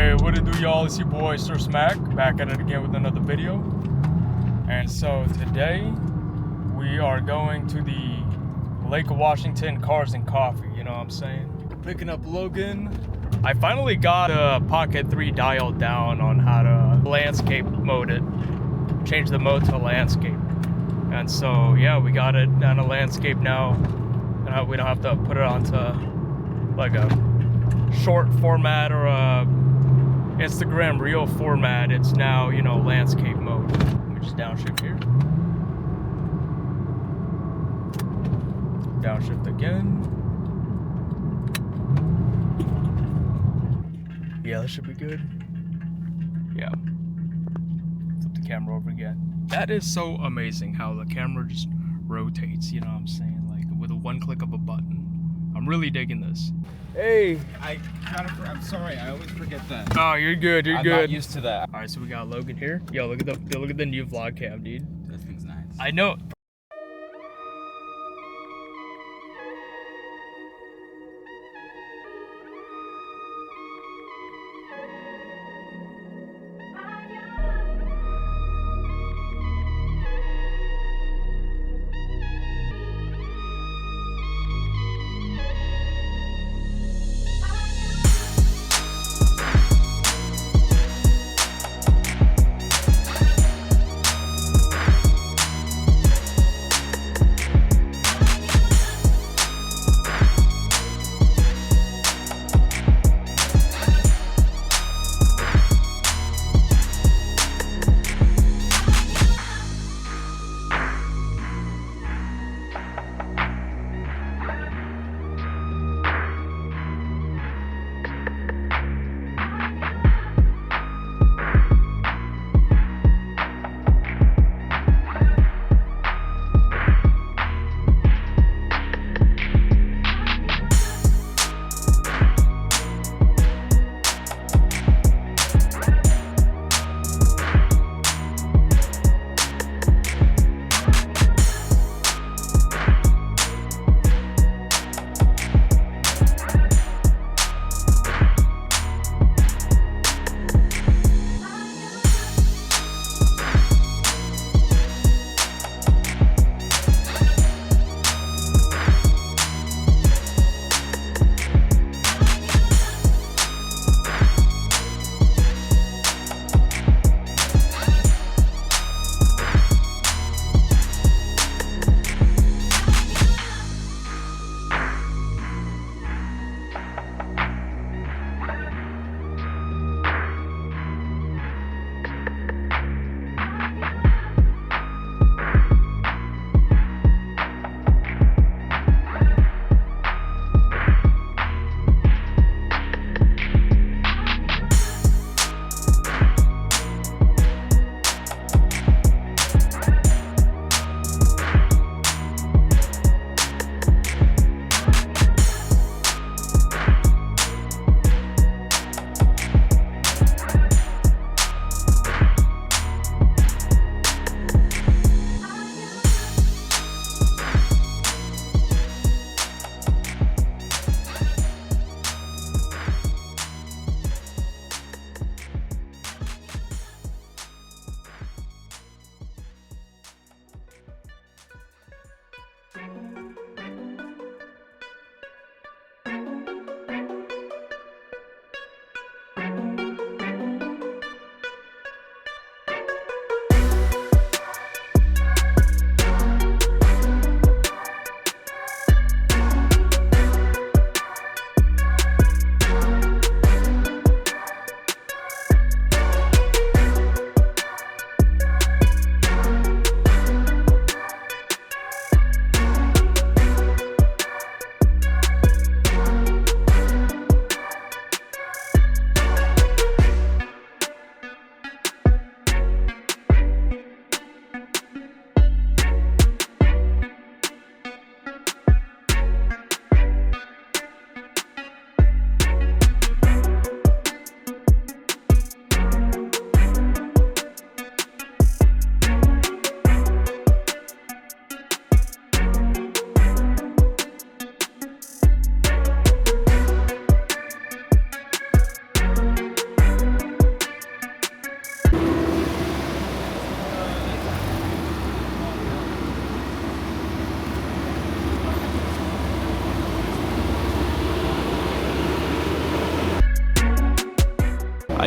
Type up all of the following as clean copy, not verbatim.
Hey, what it do, y'all? It's your boy Sir Smack, back at it again with another video. And so today we are going to the Lake Washington Cars and Coffee, you know what I'm saying? Picking up Logan. I finally got a Pocket 3 dialed down on how to landscape mode it. Change the mode to landscape. And so yeah, we got it on a landscape now. And we don't have to put it onto like a short format or a Instagram reel format. It's now, you know, landscape mode. Let me just downshift here. Downshift again. Yeah, that should be good. Yeah. Flip the camera over again. That is so amazing how the camera just rotates, you know what I'm saying? Like with a one click of a button. I'm really digging this. Hey. I'm sorry, I always forget that. Oh, you're good, you're I'm good. not used to that. Alright, so we got Logan here. Yo, look at the new vlog cam, dude. That thing's nice. I know.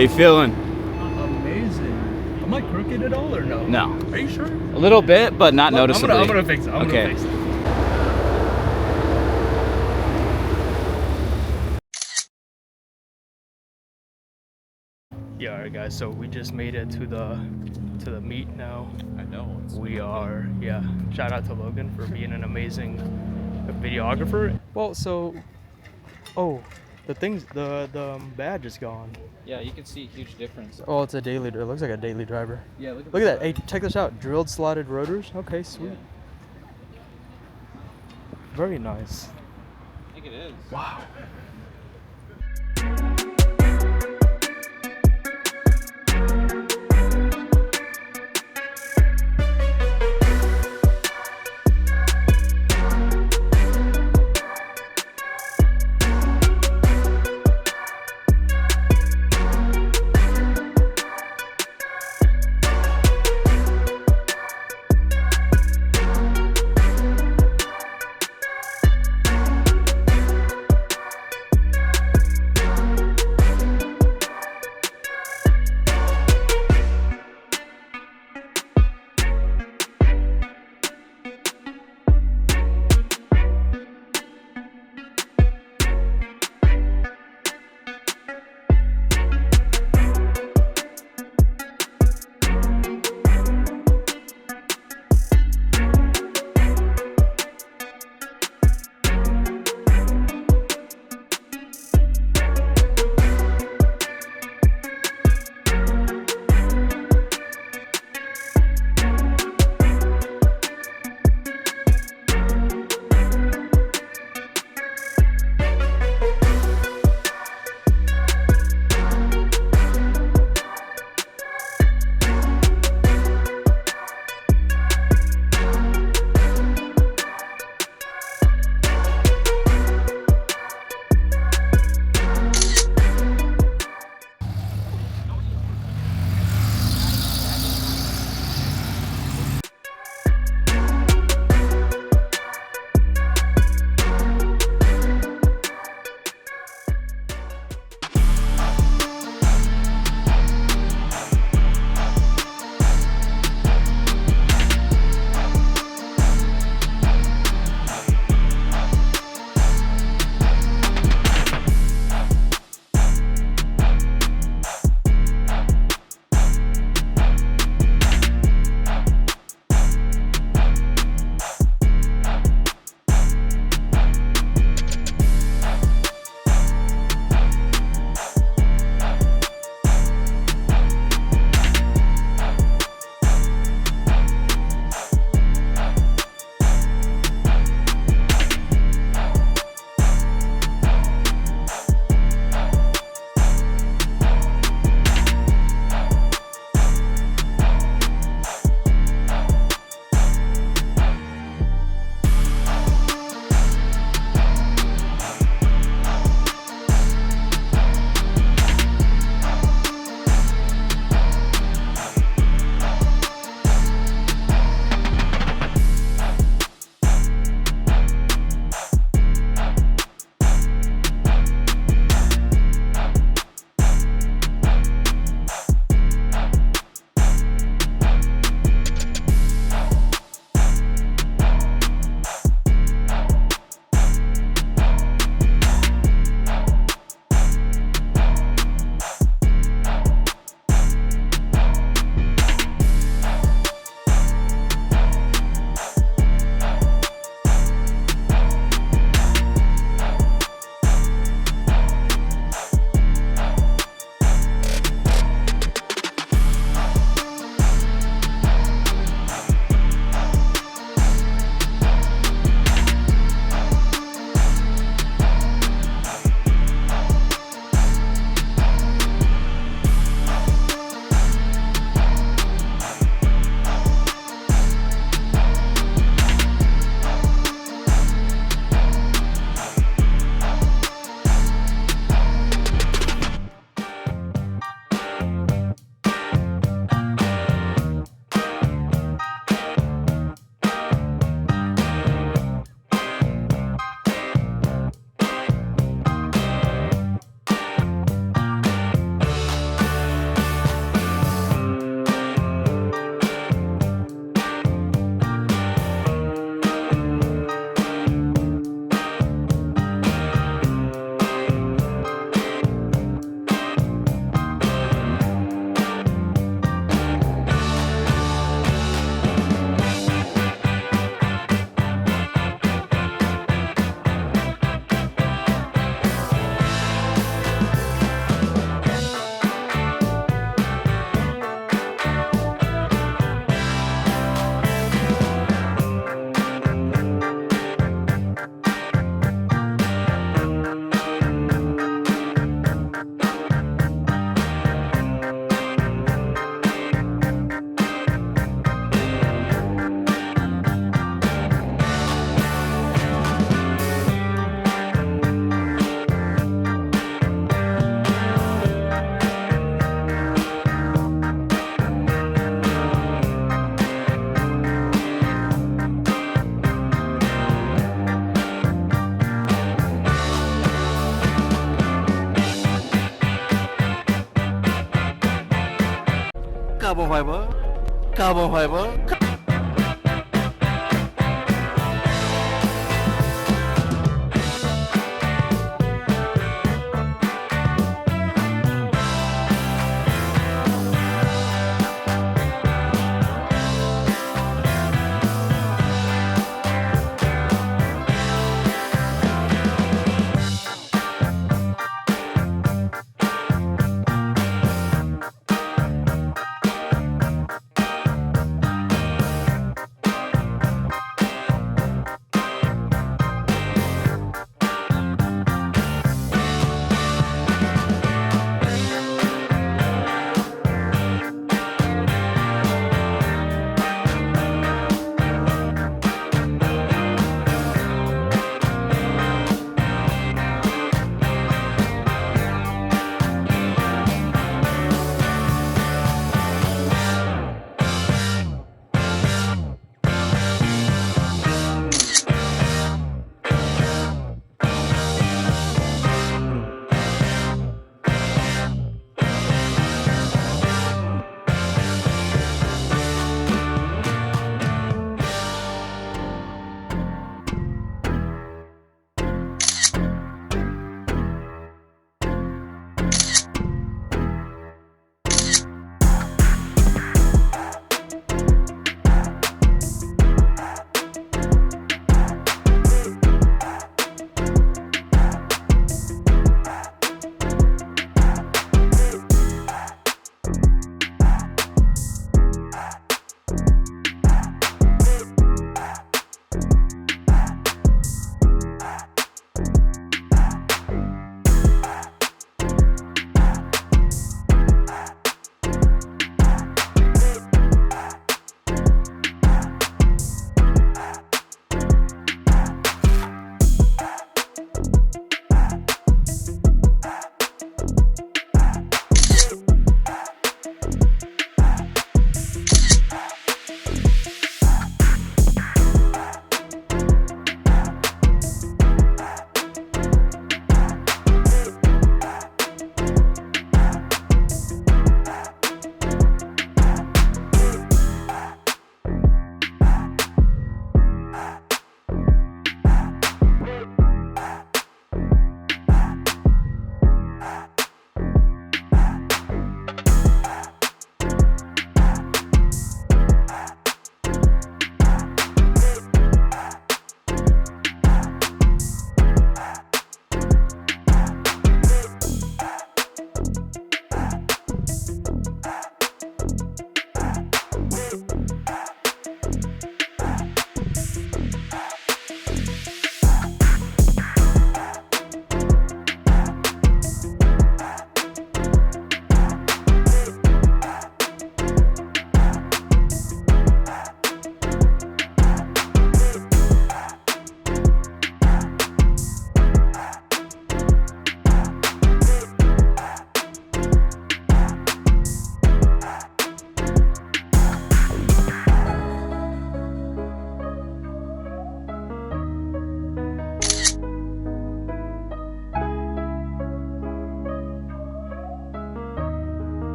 you feeling? Amazing. Am I crooked at all or no? No. Are you sure? A little bit, but not noticeably. I'm gonna fix it. I'm Okay. gonna fix it. Yeah, alright guys, so we just made it to the meet now. I know. We are, yeah, shout out to Logan for being an amazing videographer. Well, so, oh, the badge is gone. Yeah, you can see a huge difference. Oh, it's a daily, it looks like a daily driver. Yeah, Look at that, hey, check this out, drilled slotted rotors. Okay, sweet. Very nice. I think it is. Wow. লাভবান হয় বল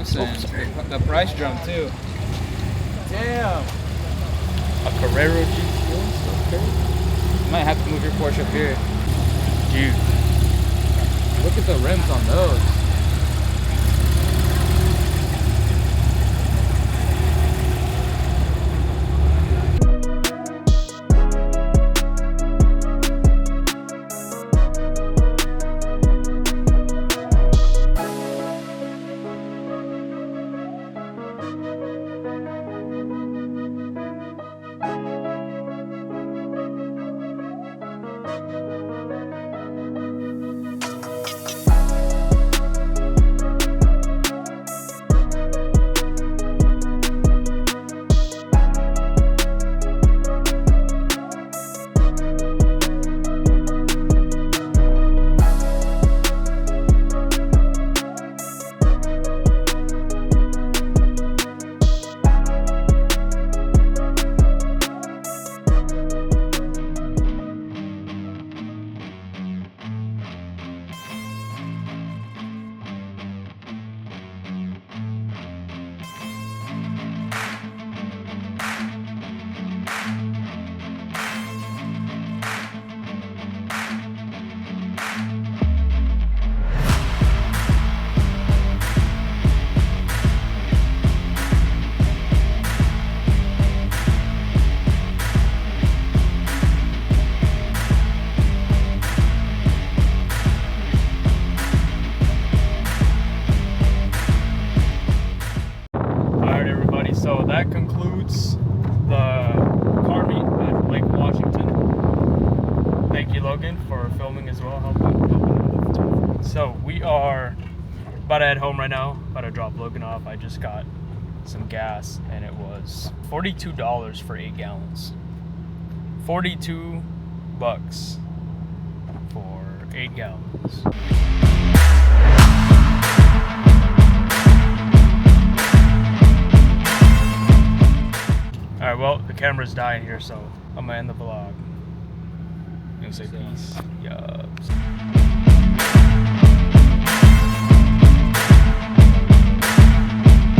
saying. The price jumped too. Damn. A Carrera GT3. Okay. You might have to move your Porsche up here. Dude. Look at the rims on those. So that concludes the car meet at Lake Washington. Thank you, Logan, for filming as well. Helping. So we are about to head home right now. About to drop Logan off. I just got some gas and it was $42 for 8 gallons. 42 bucks for 8 gallons. Alright, well, the camera's dying here, so I'm gonna end the vlog. You gonna say peace? Yup.